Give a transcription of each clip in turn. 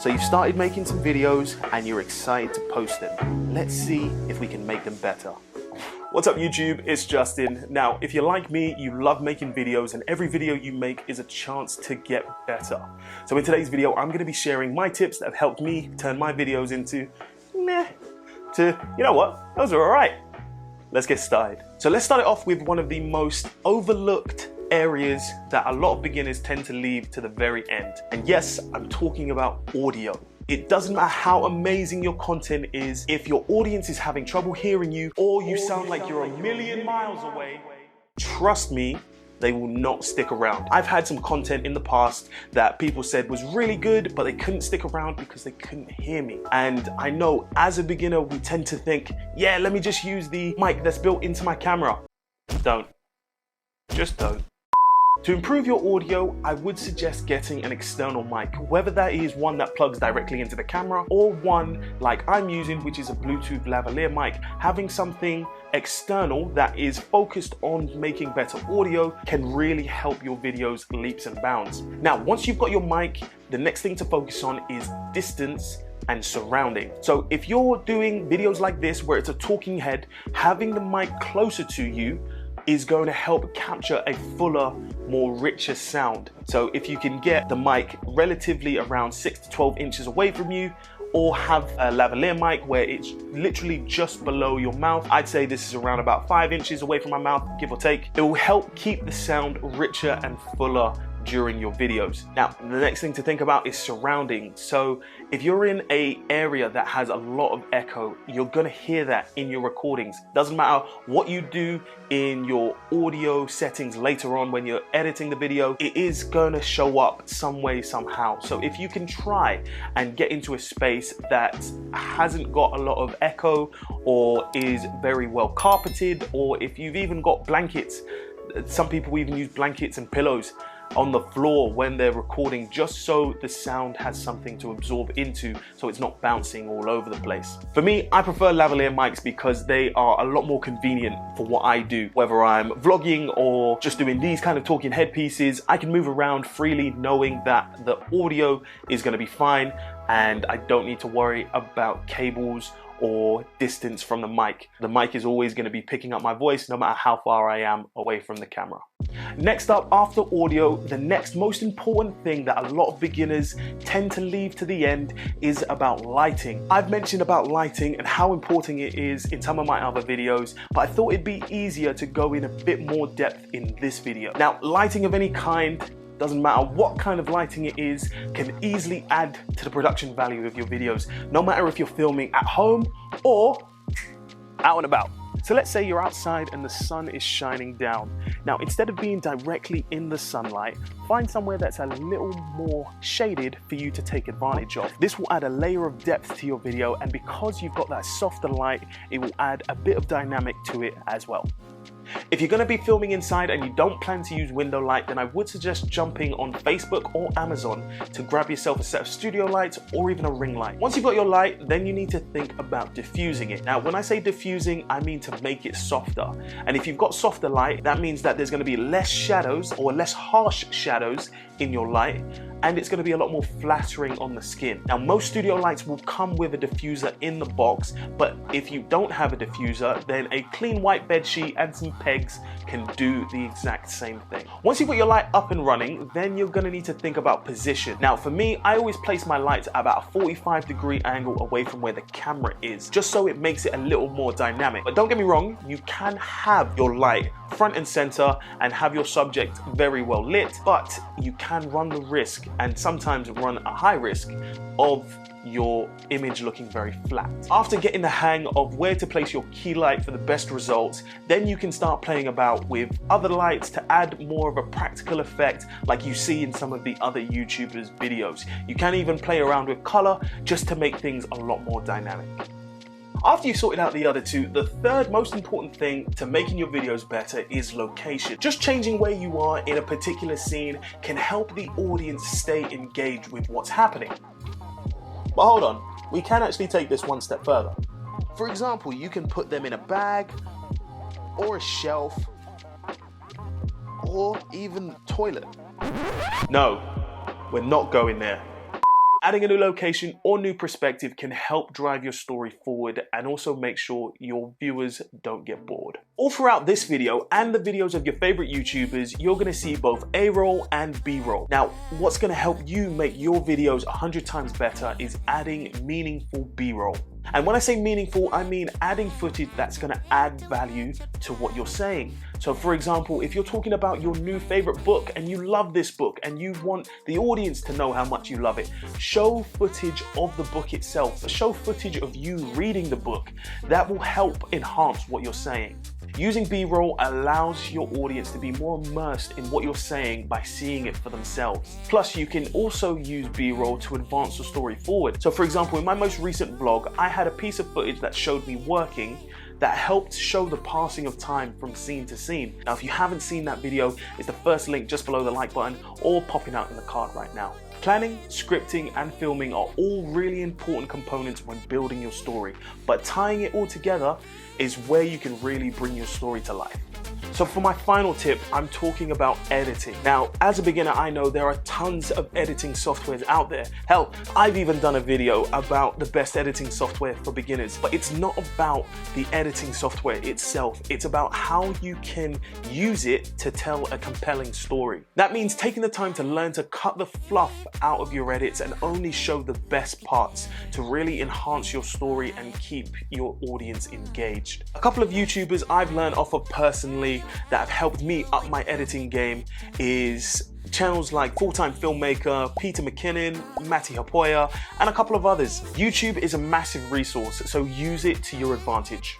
So you've started making some videos and you're excited to post them. Let's see if we can make them better. What's up YouTube, it's Justin. Now, if you're like me, you love making videos and every video you make is a chance to get better. So in today's video, I'm gonna be sharing my tips that have helped me turn my videos into meh, to, you know what, those are all right. Let's get started. So let's start it off with one of the most overlooked areas that a lot of beginners tend to leave to the very end. And yes, I'm talking about audio. It doesn't matter how amazing your content is, if your audience is having trouble hearing you or you sound like you're a million miles away, trust me, they will not stick around. I've had some content in the past that people said was really good, but they couldn't stick around because they couldn't hear me. And I know as a beginner, we tend to think, yeah, let me just use the mic that's built into my camera. Don't. Just don't. To improve your audio, I would suggest getting an external mic, whether that is one that plugs directly into the camera or one like I'm using, which is a Bluetooth lavalier mic. Having something external that is focused on making better audio can really help your videos leaps and bounds. Now, once you've got your mic, the next thing to focus on is distance and surrounding. So if you're doing videos like this where it's a talking head, having the mic closer to you is going to help capture a fuller, more richer sound. So if you can get the mic relatively around 6 to 12 inches away from you, or have a lavalier mic where it's literally just below your mouth, I'd say this is around about 5 inches away from my mouth, give or take. It will help keep the sound richer and fuller during your videos. Now, the next thing to think about is surrounding. So if you're in an area that has a lot of echo, you're gonna hear that in your recordings. Doesn't matter what you do in your audio settings later on when you're editing the video, it is gonna show up some way, somehow. So if you can try and get into a space that hasn't got a lot of echo or is very well carpeted, or if you've even got blankets, some people even use blankets and pillows on the floor when they're recording, just so the sound has something to absorb into, so it's not bouncing all over the place. For me, I prefer lavalier mics because they are a lot more convenient for what I do. Whether I'm vlogging or just doing these kind of talking head pieces, I can move around freely knowing that the audio is going to be fine and I don't need to worry about cables or distance from the mic. The mic is always going to be picking up my voice no matter how far I am away from the camera. Next up, after audio, the next most important thing that a lot of beginners tend to leave to the end is about lighting. I've mentioned about lighting and how important it is in some of my other videos, but I thought it'd be easier to go in a bit more depth in this video. Now, lighting of any kind, doesn't matter what kind of lighting it is, can easily add to the production value of your videos, no matter if you're filming at home or out and about. So let's say you're outside and the sun is shining down. Now, instead of being directly in the sunlight, find somewhere that's a little more shaded for you to take advantage of. This will add a layer of depth to your video, and because you've got that softer light, it will add a bit of dynamic to it as well. If you're going to be filming inside and you don't plan to use window light, then I would suggest jumping on Facebook or Amazon to grab yourself a set of studio lights or even a ring light. Once you've got your light, then you need to think about diffusing it. Now, when I say diffusing, I mean to make it softer. And if you've got softer light, that means that there's going to be less shadows or less harsh shadows in your light, and it's going to be a lot more flattering on the skin. Now, most studio lights will come with a diffuser in the box, but if you don't have a diffuser, then a clean white bed sheet and some pegs can do the exact same thing. Once you've got your light up and running, then you're going to need to think about position. Now, for me, I always place my lights at about a 45-degree angle away from where the camera is, just so it makes it a little more dynamic. But don't get me wrong, you can have your light front and center and have your subject very well lit, but you can run the risk, and sometimes run a high risk, of your image looking very flat. After getting the hang of where to place your key light for the best results, then you can start playing about with other lights to add more of a practical effect like you see in some of the other YouTubers' videos. You can even play around with color just to make things a lot more dynamic. After you've sorted out the other two, the third most important thing to making your videos better is location. Just changing where you are in a particular scene can help the audience stay engaged with what's happening. But hold on, we can actually take this one step further. For example, you can put them in a bag, or a shelf, or even the toilet. No, we're not going there. adding a new location or new perspective can help drive your story forward and also make sure your viewers don't get bored. All throughout this video and the videos of your favorite YouTubers, you're gonna see both A-roll and B-roll. Now, what's gonna help you make your videos 100 times better is adding meaningful B-roll. And when I say meaningful, I mean adding footage that's gonna add value to what you're saying. So for example, if you're talking about your new favorite book and you love this book and you want the audience to know how much you love it, show footage of the book itself, show footage of you reading the book. That will help enhance what you're saying. Using B-roll allows your audience to be more immersed in what you're saying by seeing it for themselves. Plus, you can also use B-roll to advance the story forward. So for example, in my most recent vlog, I had a piece of footage that showed me working that helped show the passing of time from scene to scene. Now, if you haven't seen that video, it's the first link just below the like button or popping out in the card right now. Planning, scripting, and filming are all really important components when building your story, but tying it all together is where you can really bring your story to life. So for my final tip, I'm talking about editing. Now, as a beginner, I know there are tons of editing softwares out there. Hell, I've even done a video about the best editing software for beginners, but it's not about the editing software itself. It's about how you can use it to tell a compelling story. That means taking the time to learn to cut the fluff out of your edits and only show the best parts to really enhance your story and keep your audience engaged. A couple of YouTubers I've learned off of personally that have helped me up my editing game is channels like Full-Time Filmmaker, Peter McKinnon, Matty Hapoya, and a couple of others. YouTube is a massive resource, so use it to your advantage.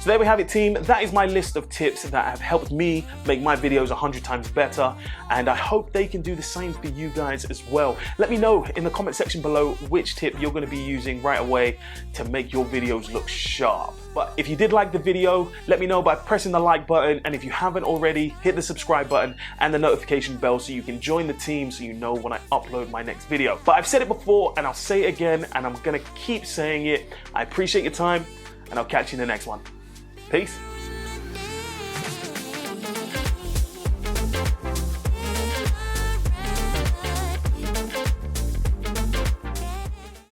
So there we have it, team. That is my list of tips that have helped me make my videos 100 times better, and I hope they can do the same for you guys as well. Let me know in the comment section below which tip you're going to be using right away to make your videos look sharp. But if you did like the video, let me know by pressing the like button, and if you haven't already, hit the subscribe button and the notification bell so you can join the team so you know when I upload my next video. But I've said it before and I'll say it again, and I'm gonna keep saying it. I appreciate your time, and I'll catch you in the next one. Peace.